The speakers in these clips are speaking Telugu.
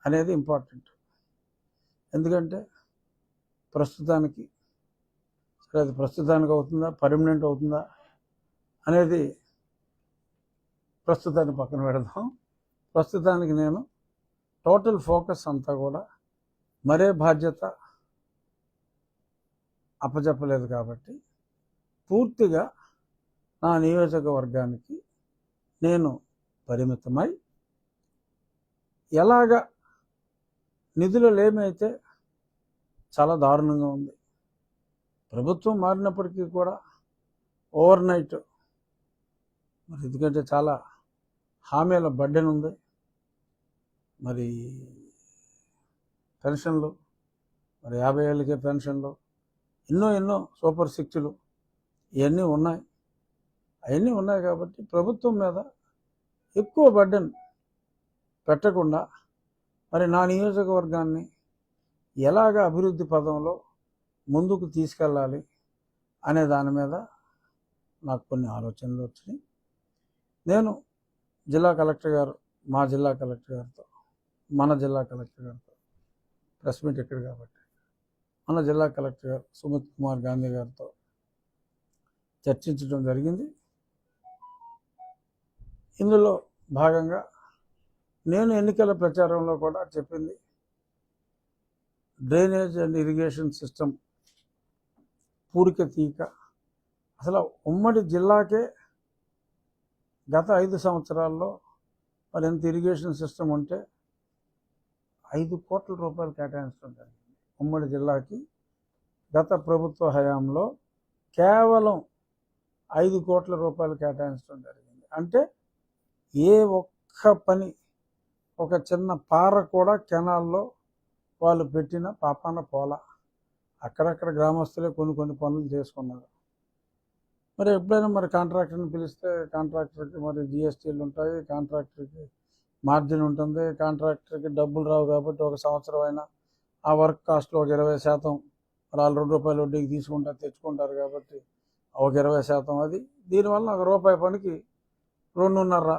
అనేది ఇంపార్టెంట్. ఎందుకంటే ప్రస్తుతానికి సరే అది ప్రస్తుతానికి అవుతుందా, పర్మనెంట్ అవుతుందా అనేది ప్రస్తుతాన్ని పక్కన పెడదాం. ప్రస్తుతానికి నేను టోటల్ ఫోకస్ అంతా కూడా మరే బాధ్యత అప్పచెప్పలేదు కాబట్టి పూర్తిగా నా నియోజకవర్గానికి నేను పరిమితమై ఎలాగ నిధులు లేమైతే చాలా దారుణంగా ఉంది. ప్రభుత్వం మారినప్పటికీ కూడా ఓవర్ నైట్ మరి ఎందుకంటే చాలా హామీల బడ్డెన్ ఉంది. మరి పెన్షన్లు, మరి 50 ఏళ్ళకే పెన్షన్లు, ఎన్నో సూపర్ సిక్స్లు ఇవన్నీ ఉన్నాయి. అవన్నీ ఉన్నాయి కాబట్టి ప్రభుత్వం మీద ఎక్కువ బడ్డెన్ పెట్టకుండా మరి నా నియోజకవర్గాన్ని ఎలాగ అభివృద్ధి పదంలో ముందుకు తీసుకెళ్ళాలి అనే దాని మీద నాకు కొన్ని ఆలోచనలు వచ్చినాయి. నేను జిల్లా కలెక్టర్ గారు, మా జిల్లా కలెక్టర్ గారితో, మన జిల్లా కలెక్టర్ గారితో ప్రెస్ మీట్ ఇక్కడ కాబట్టి మన జిల్లా కలెక్టర్ గారు సుమిత్ కుమార్ గాంధీ గారితో చర్చించడం జరిగింది. ఇందులో భాగంగా నేను ఎన్నికల ప్రచారంలో కూడా చెప్పింది డ్రైనేజ్ అండ్ ఇరిగేషన్ సిస్టమ్ పూరిక తీక అసలు ఉమ్మడి జిల్లాకే గత 5 సంవత్సరాల్లో మరి ఎంత ఇరిగేషన్ సిస్టమ్ ఉంటే 5 కోట్ల రూపాయలు కేటాయించడం జరిగింది. ఉమ్మడి జిల్లాకి గత ప్రభుత్వ హయాంలో కేవలం 5 కోట్ల రూపాయలు కేటాయించడం జరిగింది. అంటే ఏ ఒక్క పని, ఒక చిన్న పార కూడా కెనాల్లో వాళ్ళు పెట్టిన పాపాన పోల. అక్కడక్కడ గ్రామస్తులే కొన్ని పనులు చేసుకున్నారు. మరి ఎప్పుడైనా మరి కాంట్రాక్టర్ని పిలిస్తే కాంట్రాక్టర్కి మరి జిఎస్టీలు ఉంటాయి, కాంట్రాక్టర్కి మార్జిన్ ఉంటుంది, కాంట్రాక్టర్కి డబ్బులు రావు కాబట్టి ఒక సంవత్సరం అయినా ఆ వర్క్ కాస్ట్లో ఒక 20% మరి వాళ్ళు ₹2 వడ్డీకి తెచ్చుకుంటారు కాబట్టి ఒక 20% అది. దీనివల్ల ₹1 పనికి 2.5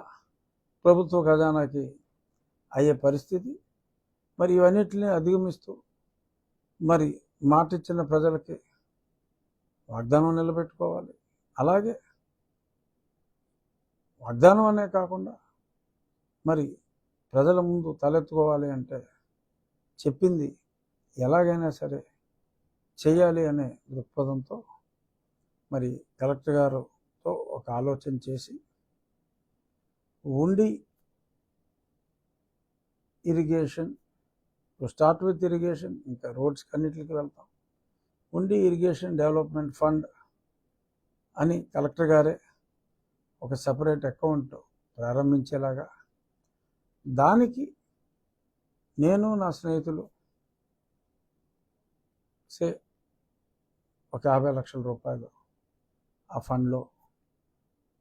ప్రభుత్వ ఖజానాకి అయ్యే పరిస్థితి. మరి ఇవన్నిటిని అధిగమిస్తూ మరి మాట ఇచ్చిన ప్రజలకి వాగ్దానం నిలబెట్టుకోవాలి. అలాగే వాగ్దానం అనే కాకుండా మరి ప్రజల ముందు తలెత్తుకోవాలి అంటే చెప్పింది ఎలాగైనా సరే చేయాలి అనే దృక్పథంతో మరి కలెక్టర్ గారితో ఒక ఆలోచన చేసి ఉండి ఇరిగేషన్, స్టార్ట్ విత్ ఇరిగేషన్, ఇంకా రోడ్స్కి అన్నిటికి వెళ్తాం. ఉండి ఇరిగేషన్ డెవలప్మెంట్ ఫండ్ అని కలెక్టర్ గారే ఒక సపరేట్ అకౌంట్ ప్రారంభించేలాగా, దానికి నేను నా స్నేహితులు ఒక 50 లక్షల రూపాయలు ఆ ఫండ్లో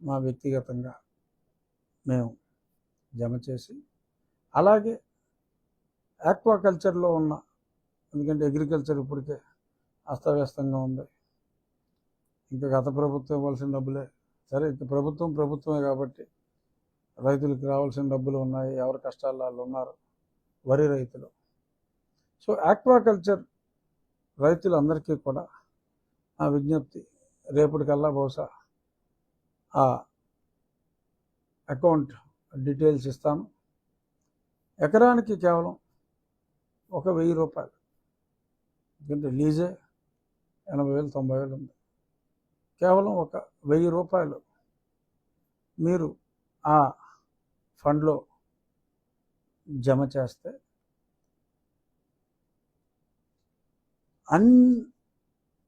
మా వ్యక్తిగతంగా మేము జమ చేసి, అలాగే ఆక్వాకల్చర్లో ఉన్న, ఎందుకంటే అగ్రికల్చర్ ఇప్పటికే అస్తవ్యస్తంగా ఉంది, ఇంకా గత ప్రభుత్వం ఇవ్వాల్సిన డబ్బులే సరే, ఇంకా ప్రభుత్వమే కాబట్టి రైతులకు రావాల్సిన డబ్బులు ఉన్నాయి, ఎవరి కష్టాలు వాళ్ళు ఉన్నారు, వరి రైతులు. సో ఆక్వాకల్చర్ రైతులందరికీ కూడా ఆ విజ్ఞప్తి, రేపటికల్లా బహుశా ఆ అకౌంట్ డీటెయిల్స్ ఇస్తాను. ఎకరానికి కేవలం ఒక ₹1000, ఎందుకంటే లీజే 80,000 90,000 ఉంది. కేవలం ఒక ₹1000 మీరు ఆ ఫండ్లో జమ చేస్తే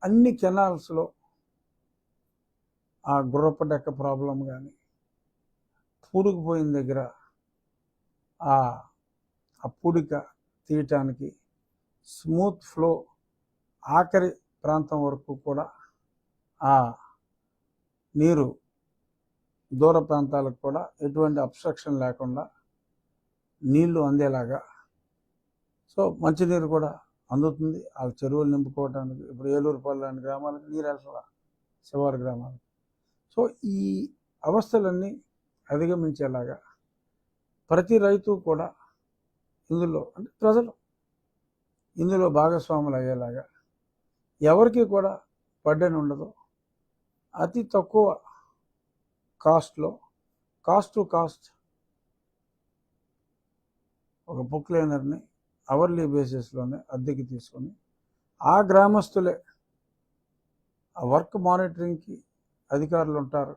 అన్ని కెనాల్స్లో ఆ గుర్రపు డెక్క ప్రాబ్లం కానీ, పూడుకుపోయిన దగ్గర ఆ పూడిక తీయటానికి స్మూత్ ఫ్లో ఆఖరి ప్రాంతం వరకు కూడా ఆ నీరు దూర ప్రాంతాలకు కూడా ఎటువంటి అబ్స్ట్రక్షన్ లేకుండా నీళ్లు అందేలాగా, సో మంచినీరు కూడా అందుతుంది ఆ చెరువులు నింపుకోవడానికి. ఇప్పుడు ఏలూరుపల్లి లాంటి గ్రామాలకు నీరు వెళ్ళాల, శివారు గ్రామాలకు. సో ఈ అవస్థలన్నీ అధిగమించేలాగా ప్రతి రైతు కూడా ఇందులో అంటే ప్రజలు ఇందులో భాగస్వాములు అయ్యేలాగా ఎవరికి కూడా బర్డెన్ ఉండదు. అతి తక్కువ కాస్ట్లో కాస్ట్ టు కాస్ట్ ఒక బుక్ లైనర్ని అవర్లీ బేసిస్లోనే అద్దెకి తీసుకొని ఆ గ్రామస్తులే ఆ వర్క్ మానిటరింగ్కి అధికారులు ఉంటారు.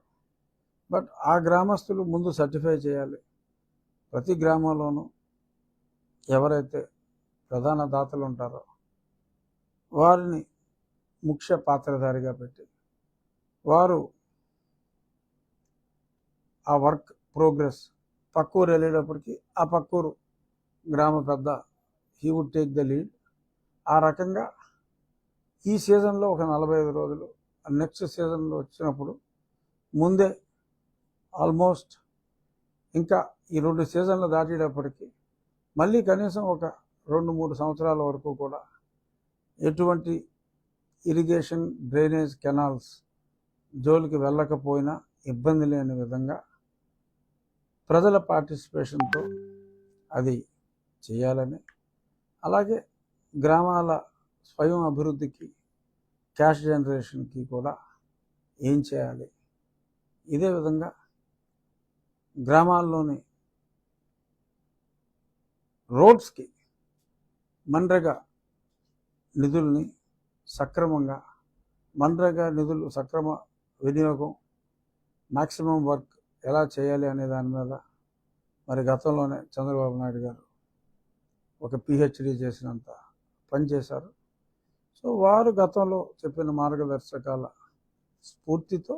బట్ ఆ గ్రామస్తులు ముందు సర్టిఫై చేయాలి. ప్రతి గ్రామంలోనూ ఎవరైతే ప్రధాన దాతలు ఉంటారో వారిని ముఖ్య పాత్రధారిగా పెట్టి వారు ఆ వర్క్ ప్రోగ్రెస్ పక్కూరు వెళ్ళేటప్పటికి ఆ పక్కూరు గ్రామ పెద్ద he would take the lead. ఆ రకంగా ఈ సీజన్లో ఒక 45 రోజులు, నెక్స్ట్ సీజన్లో వచ్చినప్పుడు ముందే ఆల్మోస్ట్ ఇంకా ఈ 2 సీజన్లు దాటేటప్పటికి మళ్ళీ కనీసం ఒక 2-3 సంవత్సరాల వరకు కూడా ఎటువంటి ఇరిగేషన్ డ్రైనేజ్ కెనాల్స్ జోలికి వెళ్ళకపోయినా ఇబ్బంది లేని విధంగా ప్రజల పార్టిసిపేషన్తో అది చేయాలని, అలాగే గ్రామాల స్వయం అభివృద్ధికి క్యాష్ జనరేషన్కి కూడా ఏం చేయాలి, ఇదే విధంగా గ్రామాల్లోని రోడ్స్కి మన్రేగా నిధుల్ని సక్రమంగా మన్రేగా నిధులు సక్రమ వినియోగం మ్యాక్సిమం వర్క్ ఎలా చేయాలి అనే దాని మీద మరి గతంలోనే చంద్రబాబు నాయుడు గారు ఒక పిహెచ్డి చేసినంత పనిచేశారు. సో వారు గతంలో చెప్పిన మార్గదర్శకాల స్ఫూర్తితో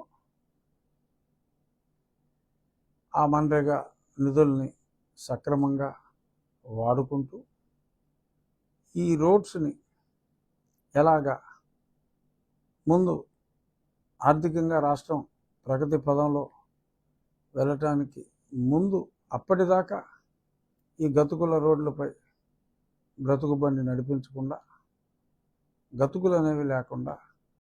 ఆ మన్రేగా నిధుల్ని సక్రమంగా వాడుకుంటూ ఈ రోడ్స్ని ఎలాగా ముందు ఆర్థికంగా రాష్ట్రం ప్రగతి పదంలో వెళ్ళటానికి ముందు అప్పటిదాకా ఈ గతుకుల రోడ్లపై బ్రతుకు బండి నడిపించకుండా, గతుకులు అనేవి లేకుండా